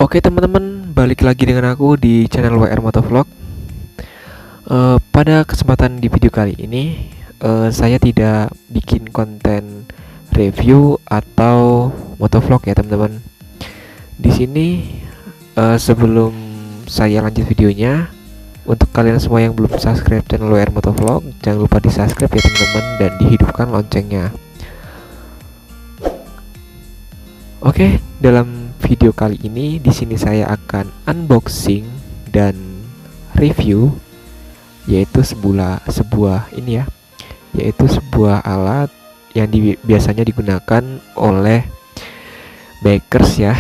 Oke teman-teman, balik lagi dengan aku di channel WR Motovlog. Pada kesempatan di video kali ini, saya tidak bikin konten review atau motovlog ya teman-teman. Di sini sebelum saya lanjut videonya, untuk kalian semua yang belum subscribe channel WR Motovlog, jangan lupa di subscribe ya teman-teman dan dihidupkan loncengnya. Oke, dalam video kali ini di sini saya akan unboxing dan review yaitu sebuah ini ya, yaitu sebuah alat yang biasanya digunakan oleh bakers ya.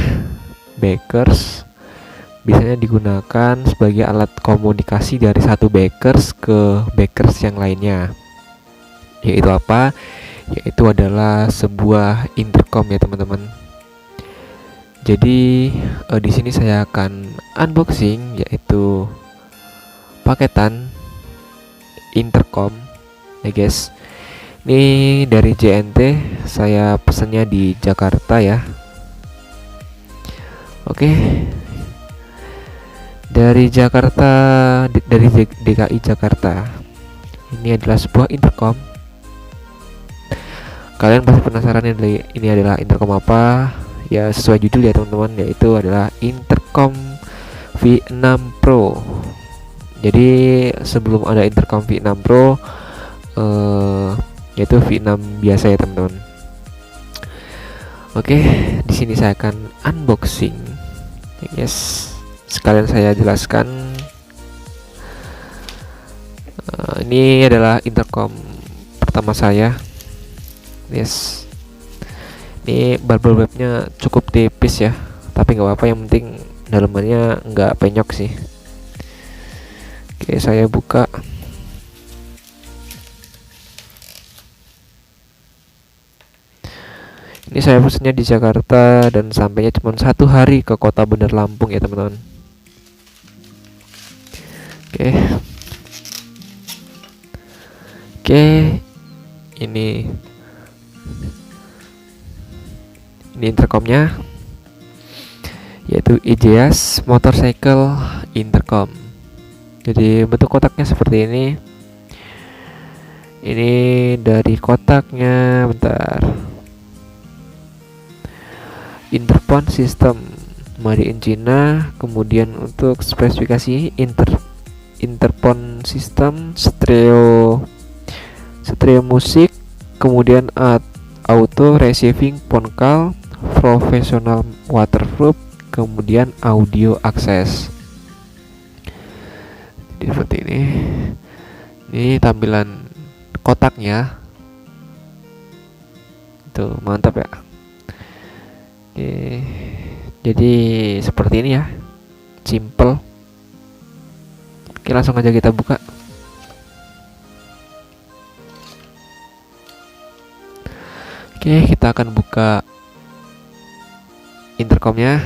Bakers biasanya digunakan sebagai alat komunikasi dari satu bakers ke bakers yang lainnya. Yaitu apa? Yaitu adalah sebuah intercom ya teman-teman. Jadi di sini saya akan unboxing yaitu paketan intercom ya guys. Ini dari JNT, saya pesennya di Jakarta ya. Oke. Dari Jakarta, dari DKI Jakarta. Ini adalah sebuah intercom. Kalian pasti penasaran ini adalah intercom apa? Ya sesuai judul ya teman-teman, yaitu adalah intercom V6 Pro. Jadi sebelum ada intercom V6 Pro, yaitu V6 biasa ya teman-teman. Oke, di sini saya akan unboxing. Yes, sekalian saya jelaskan. Ini adalah intercom pertama saya. Yes. Ini bubble wrapnya cukup tipis ya, tapi nggak apa-apa, yang penting dalamannya nggak penyok sih. Oke, saya buka. Ini saya pesennya di Jakarta dan sampainya cuma 1 hari ke Kota Bandar Lampung ya teman-teman. Oke, ini intercomnya, yaitu IJAS Motorcycle Intercom. Jadi bentuk kotaknya seperti ini. Ini dari kotaknya, bentar. Interphone system made in China. Kemudian untuk spesifikasi interphone system stereo musik, kemudian auto receiving phone call, professional waterproof, kemudian audio access. Jadi seperti ini. Ini tampilan kotaknya. Tuh, mantap ya. Oke. Jadi seperti ini ya. Simple. Oke, langsung aja kita buka. Oke, kita akan buka intercomnya.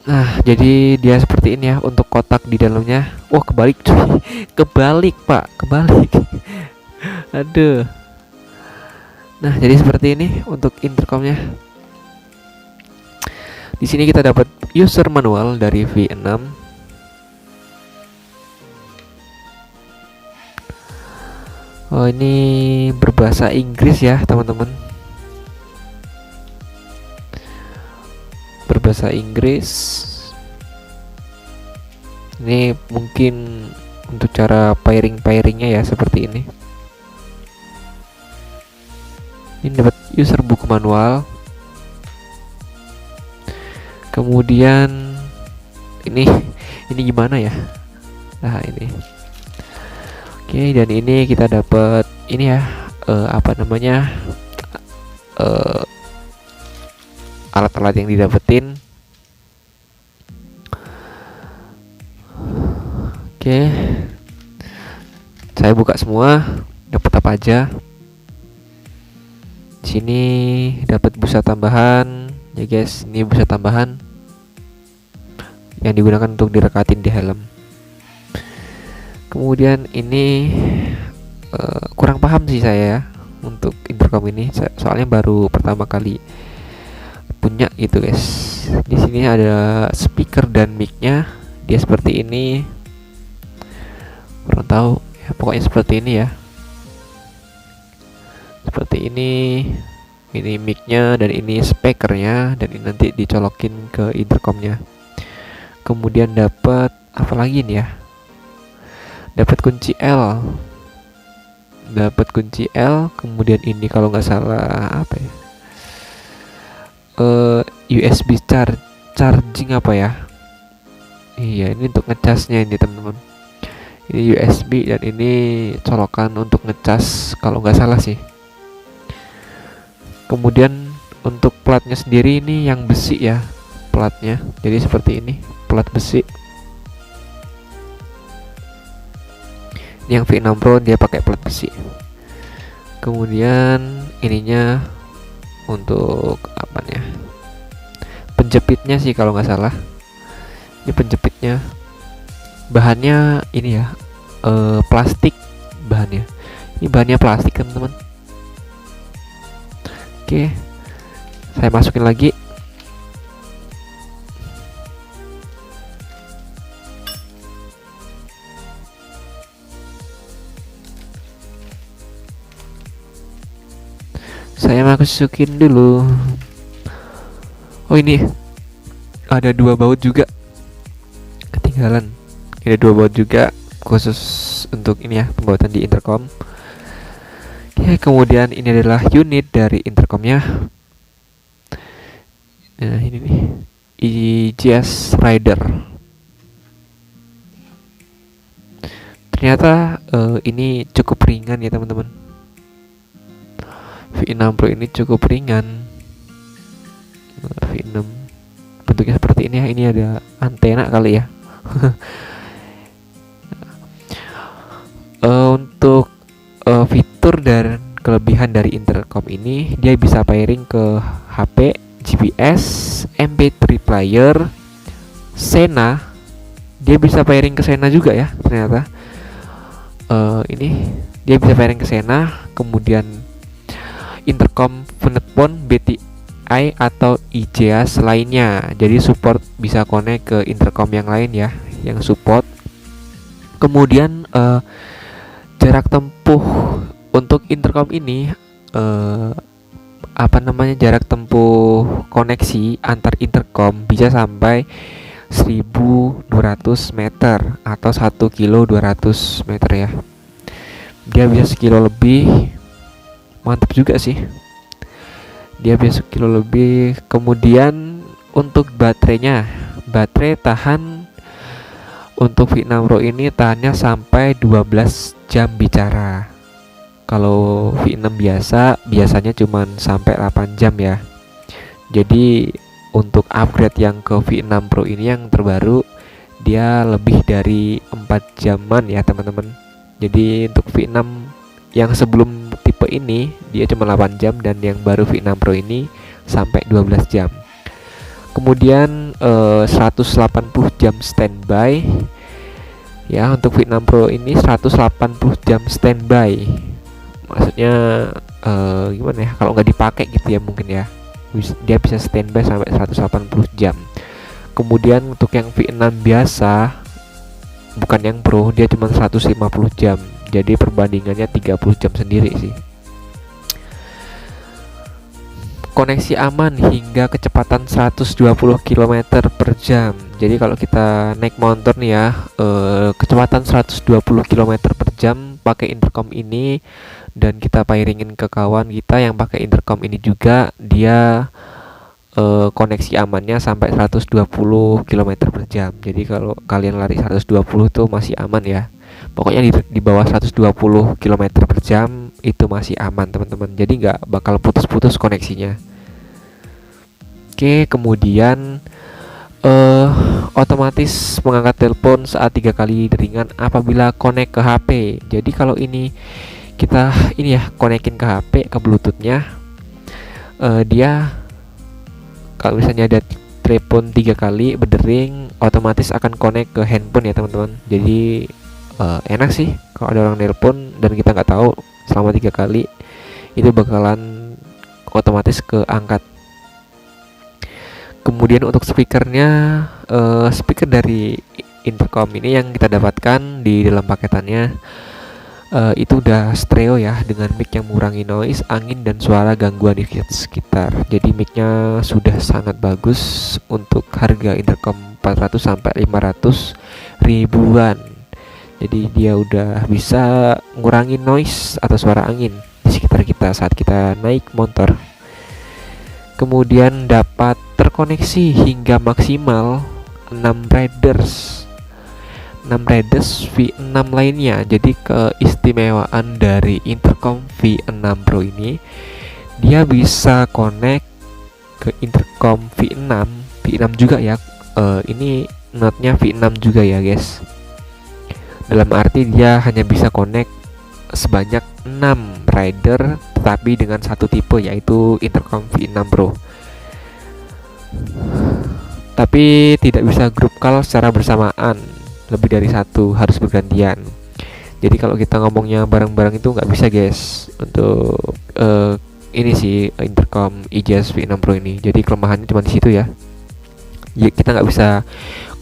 Nah, jadi dia seperti ini ya untuk kotak di dalamnya. Wah, kebalik cuy. Kebalik, Pak. Kebalik. Aduh. Nah, jadi seperti ini untuk intercomnya. Di sini kita dapat user manual dari V6. Oh, ini berbahasa Inggris ya teman-teman. Berbahasa Inggris. Ini mungkin untuk cara pairingnya ya seperti ini. Ini dapat user buku manual. Kemudian ini gimana ya? Nah, ini. Oke, dan ini kita dapat ini ya, alat-alat yang didapetin. Oke, saya buka semua, dapat apa aja. Di sini dapat busa tambahan ya guys. Ini busa tambahan yang digunakan untuk direkatin di helm. Kemudian ini kurang paham sih saya ya untuk untuk intercom ini, soalnya baru pertama kali punya gitu guys. Di sini ada speaker dan mic-nya, dia seperti ini, kurang tahu ya, pokoknya seperti ini ya, seperti ini mic-nya dan ini speakernya, dan ini nanti dicolokin ke intercomnya. Kemudian dapat apa lagi nih ya, dapat kunci L, kemudian ini kalau nggak salah apa ya, USB charging apa ya, iya ini untuk ngecasnya ini teman-teman, ini USB dan ini colokan untuk ngecas kalau nggak salah sih. Kemudian untuk platnya sendiri ini yang besi ya platnya, jadi seperti ini plat besi. Ini yang V6 Pro dia pakai plat besi. Kemudian ininya untuk apanya, penjepitnya sih kalau nggak salah, ini penjepitnya, bahannya ini ya plastik, bahannya ini bahannya plastik teman-teman. Oke, saya masukin lagi. Saya masukin dulu. Oh ini ada 2 baut juga ketinggalan. Ini ada 2 baut juga khusus untuk ini ya, pembautan di intercom. Oke, kemudian ini adalah unit dari intercomnya. Nah ini nih, EGS Rider. Ternyata ini cukup ringan ya teman-teman. V6 Pro ini cukup ringan. V6 bentuknya seperti ini ya, ini ada antena kali ya. Untuk fitur dan kelebihan dari intercom ini, dia bisa pairing ke HP, GPS, MP3 player, Sena. Dia bisa pairing ke Sena juga ya ternyata. Ini dia bisa pairing ke Sena. Kemudian intercom Phone, BTI atau IJAS lainnya, jadi support bisa connect ke intercom yang lain ya, yang support. Kemudian jarak tempuh untuk intercom ini jarak tempuh koneksi antar intercom bisa sampai 1200 meter atau 1 kilo 200 meter ya. Dia bisa sekilo lebih, mantap juga sih, dia bisa sekilo lebih. Kemudian untuk baterainya, baterai tahan untuk V6 Pro ini tahannya sampai 12 jam bicara. Kalau V6 biasanya cuman sampai 8 jam ya. Jadi untuk upgrade yang ke V6 Pro ini yang terbaru, dia lebih dari 4 jaman ya teman-teman. Jadi untuk V6 yang sebelum tipe ini dia cuma 8 jam, dan yang baru V6 Pro ini sampai 12 jam. Kemudian 180 jam standby ya, untuk V6 Pro ini 180 jam standby. Maksudnya gimana ya, kalau nggak dipakai gitu ya mungkin ya, dia bisa standby sampai 180 jam. Kemudian untuk yang V6 biasa, bukan yang Pro, dia cuma 150 jam. Jadi perbandingannya 30 jam sendiri sih. Koneksi aman hingga kecepatan 120 km per jam. Jadi kalau kita naik motor nih ya, kecepatan 120 km per jam pakai intercom ini, dan kita pairingin ke kawan kita yang pakai intercom ini juga, dia koneksi amannya sampai 120 km per jam. Jadi kalau kalian lari 120 tuh masih aman ya. Pokoknya di bawah 120 km per jam itu masih aman teman-teman. Jadi nggak bakal putus-putus koneksinya. Oke, kemudian otomatis mengangkat telepon saat 3 kali deringan apabila connect ke HP. Jadi kalau ini kita konekin ke HP, ke Bluetoothnya, dia kalau misalnya ada telepon 3 kali berdering, otomatis akan connect ke handphone ya teman-teman. Jadi enak sih kalau ada orang nelpon dan kita nggak tahu selama 3 kali, itu bakalan otomatis keangkat. Kemudian untuk speakernya, speaker dari intercom ini yang kita dapatkan di dalam paketannya itu udah stereo ya, dengan mic yang mengurangi noise, angin dan suara gangguan di sekitar. Jadi micnya sudah sangat bagus untuk harga intercom 400 sampai 500 ribuan. Jadi dia udah bisa ngurangi noise atau suara angin di sekitar kita saat kita naik motor. Kemudian dapat terkoneksi hingga maksimal 6 riders V6 lainnya. Jadi keistimewaan dari intercom V6 Pro ini, dia bisa connect ke intercom V6 juga ya. Ini notnya V6 juga ya guys. Dalam arti dia hanya bisa connect sebanyak 6 rider, tetapi dengan satu tipe, yaitu intercom V6 Pro. Tapi tidak bisa grup call secara bersamaan, lebih dari satu, harus bergantian. Jadi kalau kita ngomongnya bareng-bareng itu nggak bisa guys, untuk ini sih intercom IJS V6 Pro ini. Jadi kelemahannya cuma di situ ya. Kita nggak bisa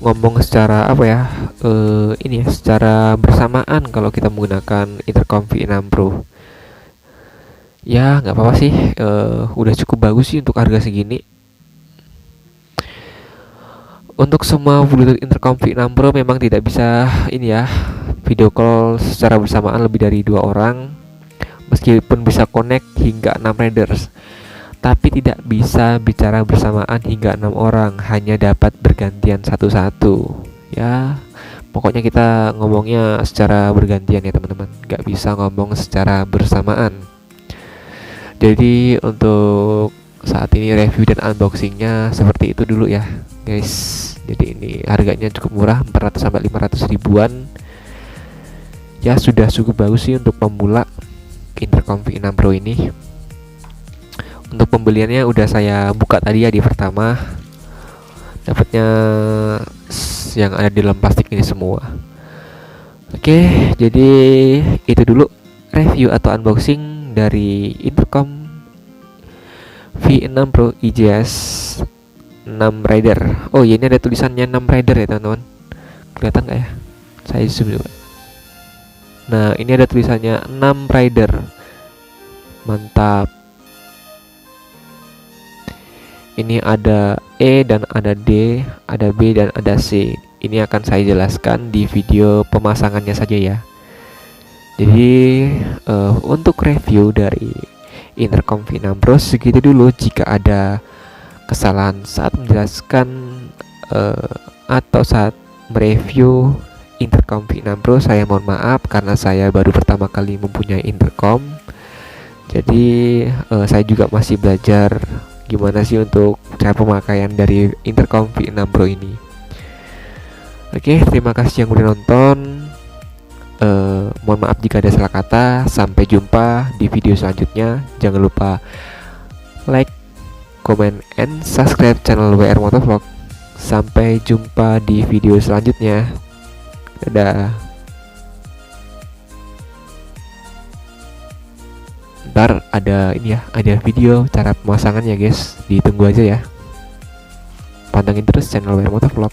ngomong secara ini ya, secara bersamaan kalau kita menggunakan intercom V6 Pro. Ya nggak apa-apa sih, udah cukup bagus sih untuk harga segini. Untuk semua Bluetooth intercom V6 Pro memang tidak bisa ini ya, video call secara bersamaan lebih dari 2 orang, meskipun bisa connect hingga 6 riders, tapi tidak bisa bicara bersamaan hingga 6 orang, hanya dapat bergantian satu-satu. Ya, pokoknya kita ngomongnya secara bergantian ya teman-teman, nggak bisa ngomong secara bersamaan. Jadi untuk saat ini review dan unboxingnya seperti itu dulu ya guys. Jadi ini harganya cukup murah, 400 sampai 500 ribuan. Ya sudah cukup bagus sih untuk pemula intercom V6 Pro ini. Untuk pembeliannya udah saya buka tadi ya di pertama. Dapatnya yang ada di dalam plastik ini semua. Oke, jadi itu dulu review atau unboxing dari intercom V6 Pro IJS 6 rider. Oh ya, ini ada tulisannya 6 rider ya teman-teman. Kelihatan nggak ya? Saya zoom juga. Nah, ini ada tulisannya 6 rider. Mantap. Ini ada E dan ada D, ada B dan ada C. Ini akan saya jelaskan di video pemasangannya saja ya. Jadi untuk review dari intercom V6 Pro segitu dulu. Jika ada kesalahan saat menjelaskan atau saat mereview intercom V6 Pro, saya mohon maaf karena saya baru pertama kali mempunyai intercom. Jadi saya juga masih belajar gimana sih untuk cara pemakaian dari intercom V6 Pro ini. Oke, terima kasih yang udah nonton. Mohon maaf jika ada salah kata. Sampai jumpa di video selanjutnya. Jangan lupa like, comment, and subscribe channel WR Motovlog. Sampai jumpa di video selanjutnya. Dadah. Ntar ada ini ya, ada video cara pemasangannya guys. Ditunggu aja ya. Pantengin terus channel WR Motovlog.